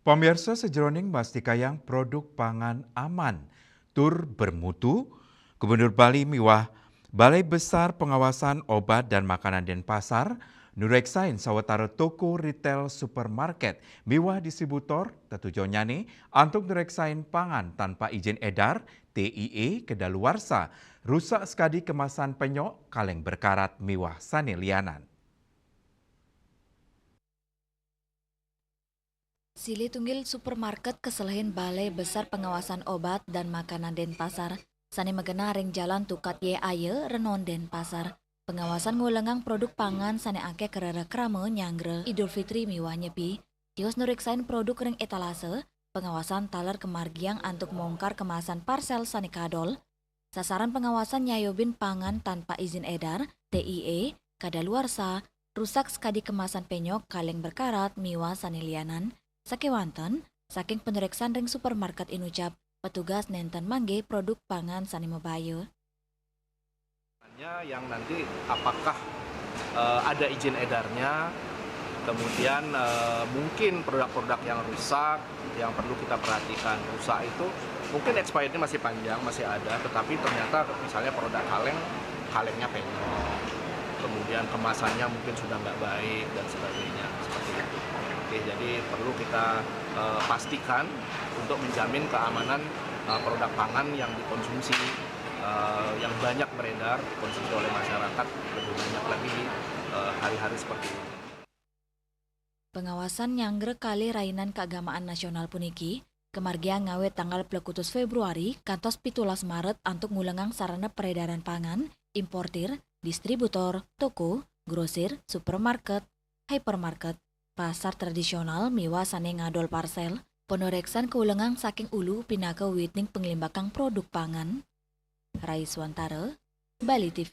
Pemirsa sejroning mastikayang produk pangan aman, tur bermutu, Gubernur Bali miwah Balai Besar Pengawasan Obat dan Makanan Denpasar, nureksain sawetara toko retail supermarket, miwah distributor tetujonyane antuk nureksain pangan tanpa izin edar, TIE kedaluarsa, rusak sekadi kemasan penyok, kaleng berkarat miwah sanelianan. Sili tunggil supermarket keselahin Balai Besar Pengawasan Obat dan Makanan Denpasar, sani megena ring jalan tukat ye aye renon Denpasar. Pengawasan ngulengang produk pangan sani ake kerara krame nyangre Idul Fitri miwah nyepi, tios nuriksain produk ring etalase, pengawasan taler kemargiang antuk mongkar kemasan parsel sani kadol. Sasaran pengawasan nyayobin pangan tanpa izin edar, TIE, kadaluarsa, rusak sekadi kemasan penyok kaleng berkarat miwah sanilianan. Sakewanten, saking penureksan ring supermarket inucap, petugas nenten mangge produk pangan sani mebayo. Yang nanti apakah ada izin edarnya, kemudian mungkin produk-produk yang rusak yang perlu kita perhatikan. Rusak itu mungkin expirednya masih panjang, masih ada, tetapi ternyata misalnya produk kalengnya penyok, kemudian kemasannya mungkin sudah nggak baik dan sebagainya seperti itu. Oke, jadi perlu kita pastikan untuk menjamin keamanan produk pangan yang dikonsumsi, yang banyak beredar dikonsumsi oleh masyarakat, lebih banyak lagi di hari-hari seperti ini. Pengawasan nyangre kali rainan keagamaan nasional puniki, kemargian ngawet tanggal 20 Februari, kantos 17 Maret antuk ngulengang sarana peredaran pangan, importir, distributor, toko, grosir, supermarket, hypermarket, pasar tradisional miwa sane ngadol parsel, penoreksan keulengang saking ulu pinaka witning penglimbakang produk pangan. Raiswantara, Bali TV.